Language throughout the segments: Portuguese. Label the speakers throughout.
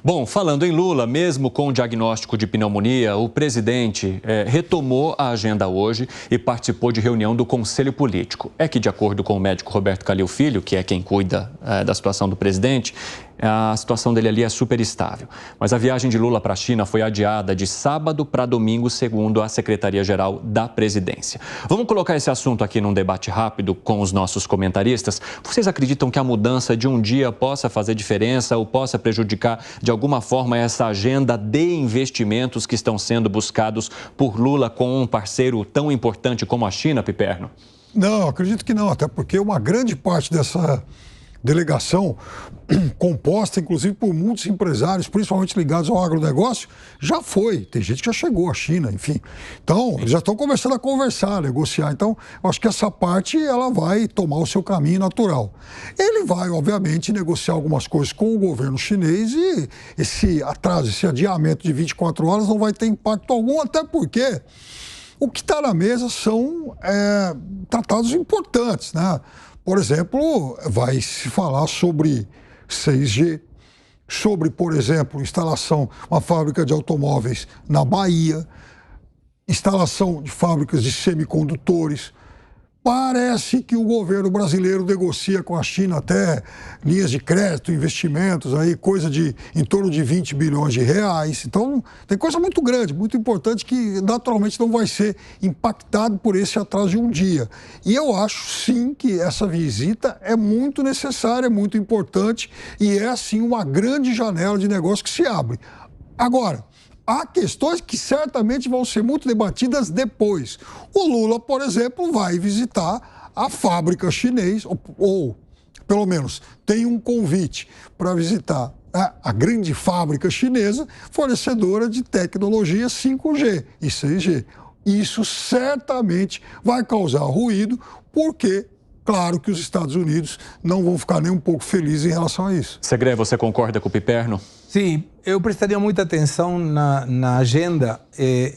Speaker 1: Bom, falando em Lula, mesmo com o diagnóstico de pneumonia, o presidente retomou a agenda hoje e participou de reunião do Conselho Político. É que, de acordo com o médico Roberto Calil Filho, que é quem cuida da situação do presidente, a situação dele ali é super estável. Mas a viagem de Lula para a China foi adiada de sábado para domingo, segundo a Secretaria-Geral da Presidência. Vamos colocar esse assunto aqui num debate rápido com os nossos comentaristas. Vocês acreditam que a mudança de um dia possa fazer diferença ou possa prejudicar de alguma forma essa agenda de investimentos que estão sendo buscados por Lula com um parceiro tão importante como a China, Piperno?
Speaker 2: Não, acredito que não, até porque uma grande parte dessa delegação, composta inclusive por muitos empresários, principalmente ligados ao agronegócio, já foi. Tem gente que já chegou à China, enfim. Então, eles já estão começando a conversar, negociar. Então, eu acho que essa parte, ela vai tomar o seu caminho natural. Ele vai, obviamente, negociar algumas coisas com o governo chinês e esse atraso, esse adiamento de 24 horas não vai ter impacto algum, até porque o que está na mesa são tratados importantes, né? Por exemplo, vai se falar sobre 6G, sobre, por exemplo, instalação de uma fábrica de automóveis na Bahia, instalação de fábricas de semicondutores. Parece que o governo brasileiro negocia com a China até linhas de crédito, investimentos, aí, coisa de em torno de 20 bilhões de reais. Então, tem coisa muito grande, muito importante que naturalmente não vai ser impactado por esse atraso de um dia. E eu acho, sim, que essa visita é muito necessária, é muito importante e é, sim, uma grande janela de negócio que se abre. Agora, há questões que certamente vão ser muito debatidas depois. O Lula, por exemplo, vai visitar a fábrica chinesa, ou pelo menos tem um convite para visitar a grande fábrica chinesa fornecedora de tecnologia 5G e 6G. Isso certamente vai causar ruído, porque claro que os Estados Unidos não vão ficar nem um pouco felizes em relação a isso.
Speaker 1: Segré, você concorda com o Piperno?
Speaker 3: Sim, eu prestaria muita atenção na agenda,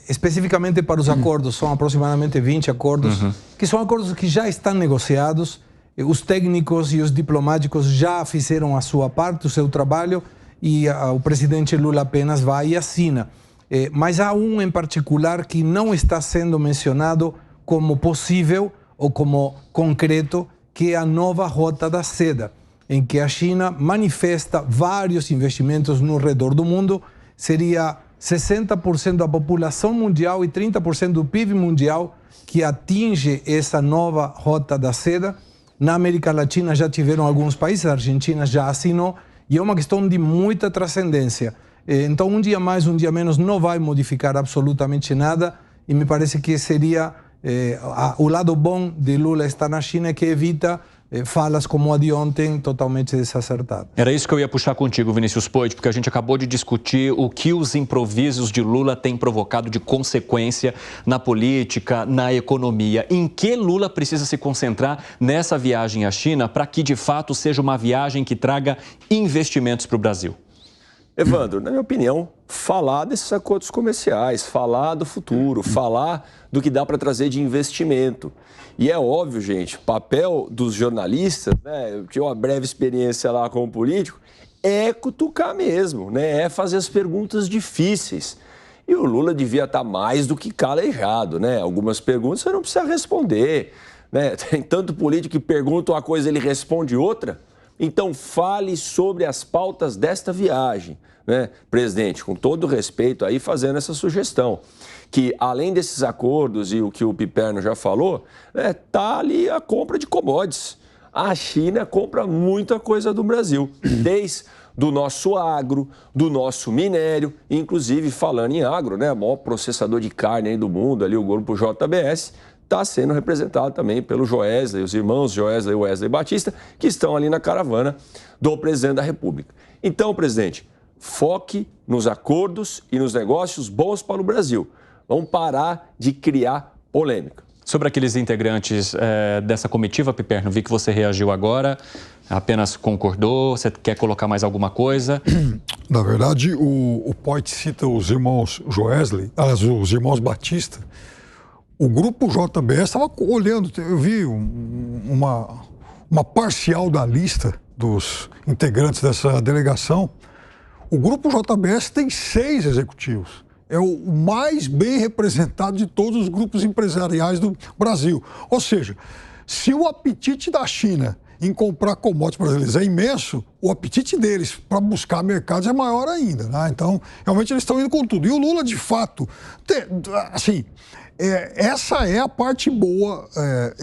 Speaker 3: especificamente para os acordos. São aproximadamente 20 acordos, que são acordos que já estão negociados. Os técnicos e os diplomáticos já fizeram a sua parte, o seu trabalho, e o presidente Lula apenas vai e assina. Mas há um em particular que não está sendo mencionado como possível ou como concreto, que é a nova Rota da Seda, em que a China manifesta vários investimentos no redor do mundo. Seria 60% da população mundial e 30% do PIB mundial que atinge essa nova Rota da Seda. Na América Latina já tiveram alguns países, a Argentina já assinou, e é uma questão de muita transcendência. Então, um dia mais, um dia menos, não vai modificar absolutamente nada, e me parece que seria o lado bom de Lula estar na China é que evita falas como a de ontem, totalmente desacertadas.
Speaker 1: Era isso que eu ia puxar contigo, Vinícius Poit, porque a gente acabou de discutir o que os improvisos de Lula têm provocado de consequência na política, na economia. Em que Lula precisa se concentrar nessa viagem à China para que, de fato, seja uma viagem que traga investimentos para o Brasil?
Speaker 4: Evandro, na minha opinião, falar desses acordos comerciais, falar do futuro, falar do que dá para trazer de investimento. E é óbvio, gente, o papel dos jornalistas, né, eu tive uma breve experiência lá como político, é cutucar mesmo, né, é fazer as perguntas difíceis. E o Lula devia estar mais do que calejado, né? Algumas perguntas você não precisa responder, né? Tem tanto político que pergunta uma coisa e ele responde outra. Então, fale sobre as pautas desta viagem, né, presidente, com todo respeito aí, fazendo essa sugestão, que além desses acordos e o que o Piperno já falou, tá ali a compra de commodities. A China compra muita coisa do Brasil, desde do nosso agro, do nosso minério, inclusive falando em agro, né, o maior processador de carne aí do mundo, ali o grupo JBS, está sendo representado também pelo Joesley, os irmãos Joesley e Wesley Batista, que estão ali na caravana do presidente da República. Então, presidente, foque nos acordos e nos negócios bons para o Brasil. Vamos parar de criar polêmica.
Speaker 1: Sobre aqueles integrantes dessa comitiva, Piperno, vi que você reagiu agora, apenas concordou, você quer colocar mais alguma coisa?
Speaker 2: Na verdade, o Poit cita os irmãos Joesley, os irmãos Batista. O grupo JBS estava olhando, eu vi uma parcial da lista dos integrantes dessa delegação. O Grupo JBS tem 6 executivos. É o mais bem representado de todos os grupos empresariais do Brasil. Ou seja, se o apetite da China em comprar commodities brasileiros é imenso, o apetite deles para buscar mercados é maior ainda, né? Então, realmente eles estão indo com tudo. E o Lula, de fato, assim, essa é a parte boa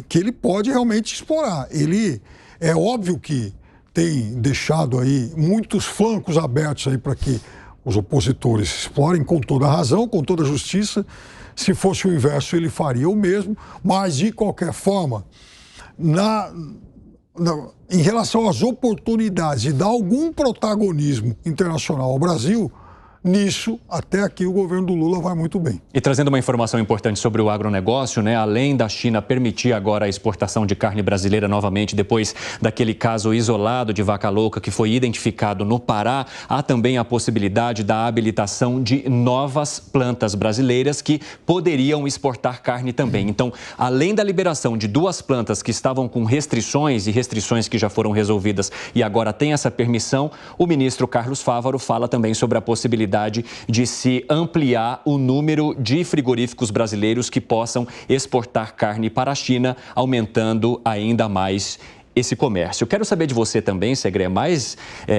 Speaker 2: que ele pode realmente explorar. Ele, é óbvio que tem deixado aí muitos flancos abertos aí para que os opositores explorem com toda a razão, com toda a justiça. Se fosse o inverso, ele faria o mesmo. Mas, de qualquer forma, em relação às oportunidades de dar algum protagonismo internacional ao Brasil, nisso, até aqui, o governo do Lula vai muito bem.
Speaker 1: E trazendo uma informação importante sobre o agronegócio, né? Além da China permitir agora a exportação de carne brasileira novamente, depois daquele caso isolado de vaca louca que foi identificado no Pará, há também a possibilidade da habilitação de novas plantas brasileiras que poderiam exportar carne também. Então, além da liberação de 2 plantas que estavam com restrições e restrições que já foram resolvidas e agora tem essa permissão, o ministro Carlos Fávaro fala também sobre a possibilidade de se ampliar o número de frigoríficos brasileiros que possam exportar carne para a China, aumentando ainda mais esse comércio. Eu quero saber de você também, Segré, mais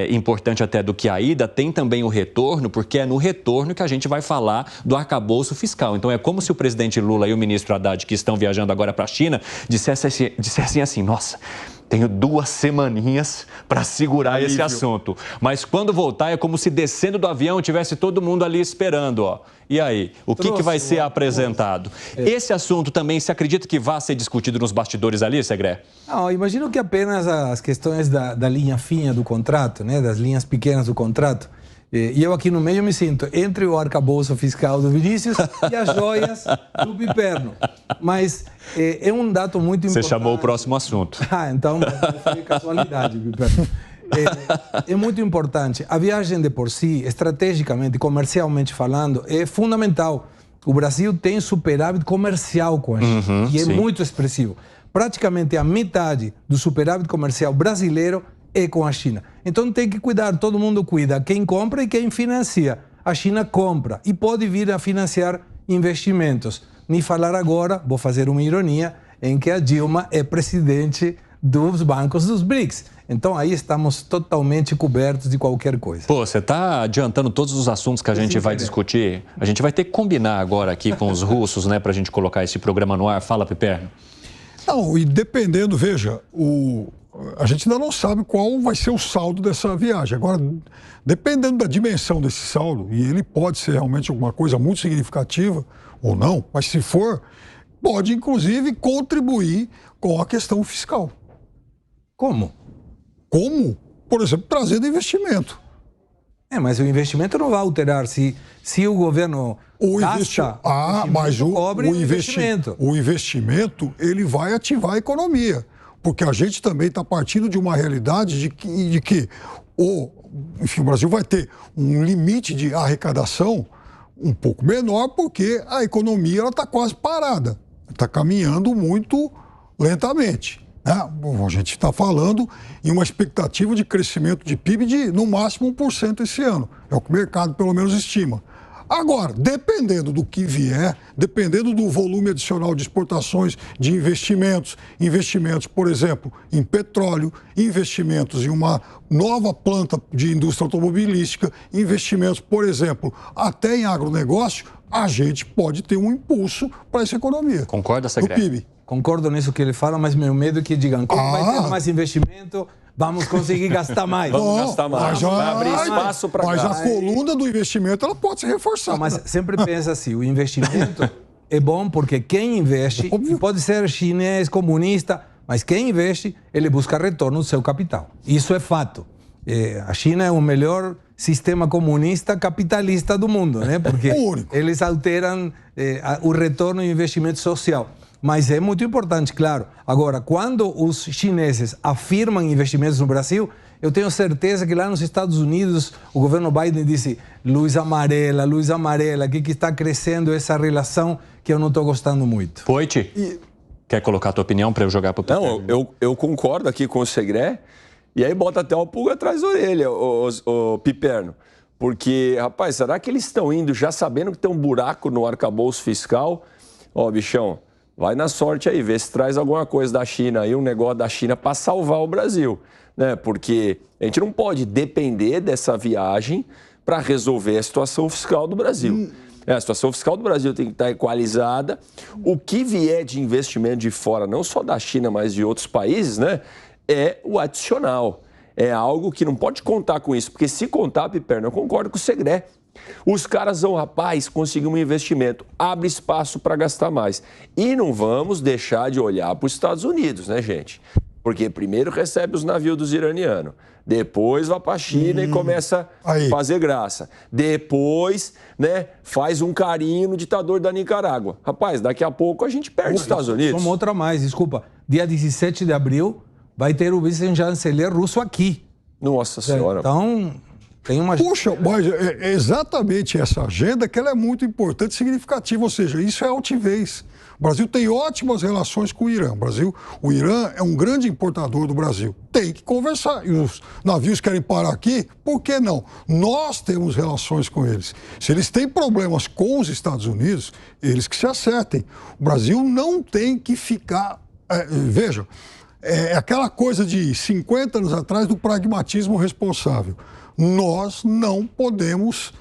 Speaker 1: importante até do que a ida, tem também o retorno, porque é no retorno que a gente vai falar do arcabouço fiscal. Então é como se o presidente Lula e o ministro Haddad, que estão viajando agora para a China, dissessem assim, nossa, tenho 2 semaninhas para segurar esse assunto. Mas quando voltar é como se descendo do avião tivesse todo mundo ali esperando, ó. E aí, o que vai ser apresentado? Esse assunto também, se acredita que vai ser discutido nos bastidores ali, Segré?
Speaker 3: Não, imagino que apenas as questões da linha fina do contrato, né, das linhas pequenas do contrato. E eu aqui no meio me sinto entre o arcabouço fiscal do Vinícius e as joias do Piperno. Mas é um dado muito importante.
Speaker 1: Você chamou o próximo assunto.
Speaker 3: Então foi casualidade, Piperno. É muito importante. A viagem de por si, estrategicamente, comercialmente falando, é fundamental. O Brasil tem superávit comercial com a China e é muito expressivo. Praticamente a metade do superávit comercial brasileiro é com a China. Então tem que cuidar, todo mundo cuida. Quem compra e quem financia. A China compra e pode vir a financiar investimentos. Nem falar agora, vou fazer uma ironia, em que a Dilma é presidente dos bancos dos BRICS. Então aí estamos totalmente cobertos de qualquer coisa.
Speaker 1: Pô, você está adiantando todos os assuntos que a gente vai discutir. A gente vai ter que combinar agora aqui com os russos, né, para a gente colocar esse programa no ar. Fala, Piperno.
Speaker 2: Não, e dependendo, veja, a gente ainda não sabe qual vai ser o saldo dessa viagem. Agora, dependendo da dimensão desse saldo, e ele pode ser realmente alguma coisa muito significativa ou não, mas se for, pode inclusive contribuir com a questão fiscal.
Speaker 3: Como?
Speaker 2: Como? Por exemplo, trazendo investimento.
Speaker 3: Mas o investimento não vai alterar se o governo gasta,
Speaker 2: mas
Speaker 3: cobre o investimento.
Speaker 2: O investimento, ele vai ativar a economia. Porque a gente também está partindo de uma realidade de que o Brasil vai ter um limite de arrecadação um pouco menor, porque a economia está quase parada. Está caminhando muito lentamente. A gente está falando em uma expectativa de crescimento de PIB de, no máximo, 1% esse ano. É o que o mercado, pelo menos, estima. Agora, dependendo do que vier, dependendo do volume adicional de exportações, de investimentos, por exemplo, em petróleo, investimentos em uma nova planta de indústria automobilística, investimentos, por exemplo, até em agronegócio, a gente pode ter um impulso para essa economia.
Speaker 1: Concorda, Segré?
Speaker 2: Do PIB.
Speaker 3: Concordo nisso que ele fala, mas meu medo é que digam, como vai ter mais investimento, vamos conseguir gastar mais.
Speaker 4: Vamos gastar mais. Vai abrir espaço para
Speaker 2: Mas a coluna do investimento ela pode ser reforçada.
Speaker 3: Não, mas sempre pensa assim, o investimento é bom porque quem investe, pode ser chinês, comunista, mas quem investe, ele busca retorno do seu capital. Isso é fato. A China é o melhor sistema comunista capitalista do mundo, né? Porque eles alteram o retorno e investimento social. Mas é muito importante, claro. Agora, quando os chineses afirmam investimentos no Brasil, eu tenho certeza que lá nos Estados Unidos o governo Biden disse luz amarela, que está crescendo essa relação que eu não estou gostando muito.
Speaker 1: Poit, quer colocar a tua opinião para eu jogar para o Piperno?
Speaker 4: Não, eu concordo aqui com o Segré, e aí bota até uma pulga atrás da orelha, o Piperno. Porque, rapaz, será que eles estão indo já sabendo que tem um buraco no arcabouço fiscal? Ó, bichão, vai na sorte aí, vê se traz alguma coisa da China aí, um negócio da China para salvar o Brasil, né? Porque a gente não pode depender dessa viagem para resolver a situação fiscal do Brasil. A situação fiscal do Brasil tem que estar equalizada. O que vier de investimento de fora, não só da China, mas de outros países, né, é o adicional. É algo que não pode contar com isso, porque se contar, Piperno, eu concordo com o Segré. Os caras vão, rapaz, conseguir um investimento, abre espaço para gastar mais. E não vamos deixar de olhar para os Estados Unidos, né, gente? Porque primeiro recebe os navios dos iranianos, depois vai para a China e começa a fazer graça. Depois, né, faz um carinho no ditador da Nicarágua. Rapaz, daqui a pouco a gente perde os Estados Unidos.
Speaker 3: Como outra mais, desculpa. Dia 17 de abril vai ter o vice-chanceler russo aqui.
Speaker 4: Nossa Senhora.
Speaker 3: Então, tem uma...
Speaker 2: Puxa, mas é exatamente essa agenda que ela é muito importante e significativa. Ou seja, isso é altivez. O Brasil tem ótimas relações com o Irã. O Irã é um grande importador do Brasil. Tem que conversar. E os navios querem parar aqui, por que não? Nós temos relações com eles. Se eles têm problemas com os Estados Unidos, eles que se acertem. O Brasil não tem que ficar... Veja, é aquela coisa de 50 anos atrás do pragmatismo responsável. Nós não podemos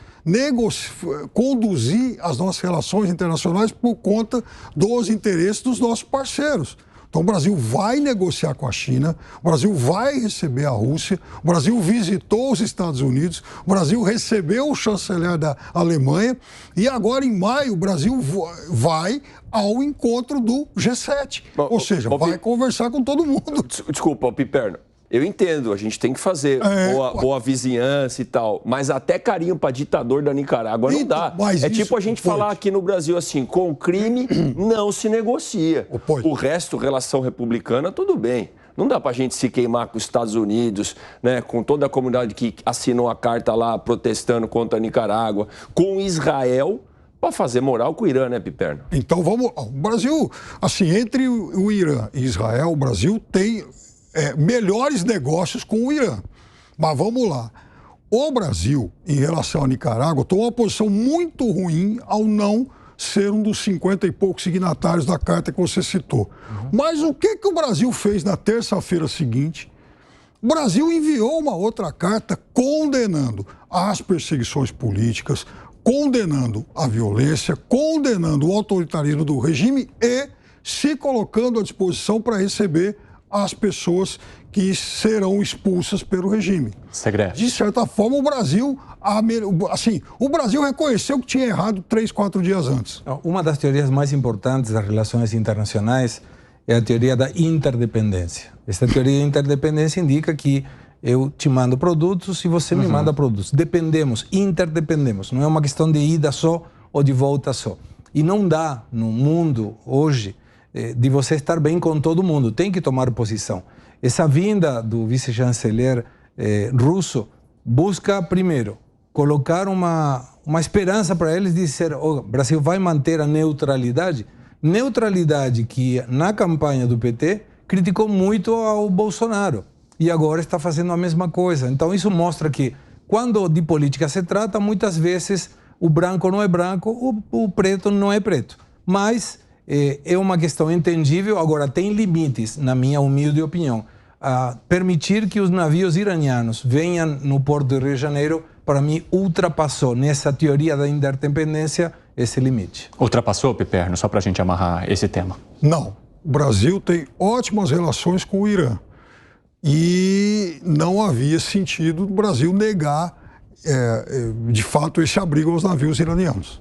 Speaker 2: conduzir as nossas relações internacionais por conta dos interesses dos nossos parceiros. Então o Brasil vai negociar com a China, o Brasil vai receber a Rússia, o Brasil visitou os Estados Unidos, o Brasil recebeu o chanceler da Alemanha e agora em maio o Brasil vai ao encontro do G7. Ou seja, vai conversar com todo mundo.
Speaker 4: Desculpa, Piperno. Eu entendo, a gente tem que fazer boa vizinhança e tal, mas até carinho para ditador da Nicarágua não dá. É tipo a gente falar aqui no Brasil assim, com crime não se negocia. O resto, relação republicana, tudo bem. Não dá para a gente se queimar com os Estados Unidos, né, com toda a comunidade que assinou a carta lá protestando contra a Nicarágua, com Israel, para fazer moral com o Irã, né, Piperno?
Speaker 2: Então vamos... O Brasil, assim, entre o Irã e Israel, o Brasil tem... melhores negócios com o Irã. Mas vamos lá. O Brasil, em relação à Nicarágua, tomou uma posição muito ruim ao não ser um dos 50 e poucos signatários da carta que você citou. Mas o que o Brasil fez na terça-feira seguinte? O Brasil enviou uma outra carta condenando as perseguições políticas, condenando a violência, condenando o autoritarismo do regime e se colocando à disposição para receber as pessoas que serão expulsas pelo regime.
Speaker 1: Segredo.
Speaker 2: De certa forma, o Brasil reconheceu que tinha errado 3, 4 dias antes.
Speaker 3: Uma das teorias mais importantes das relações internacionais é a teoria da interdependência. Essa teoria da interdependência indica que eu te mando produtos e você me manda produtos. Dependemos, interdependemos. Não é uma questão de ida só ou de volta só. E não dá no mundo hoje de você estar bem com todo mundo, tem que tomar posição. Essa vinda do vice-chanceler russo busca, primeiro, colocar uma esperança para eles de dizer, o Brasil vai manter a neutralidade que na campanha do PT criticou muito ao Bolsonaro e agora está fazendo a mesma coisa. Então isso mostra que quando de política se trata, muitas vezes o branco não é branco, o preto não é preto. Mas é uma questão entendível, agora tem limites, na minha humilde opinião. Permitir que os navios iranianos venham no porto do Rio de Janeiro, para mim, ultrapassou nessa teoria da interdependência esse limite.
Speaker 1: Ultrapassou, Piperno, só para a gente amarrar esse tema?
Speaker 2: Não. O Brasil tem ótimas relações com o Irã. E não havia sentido o Brasil negar, de fato, esse abrigo aos navios iranianos.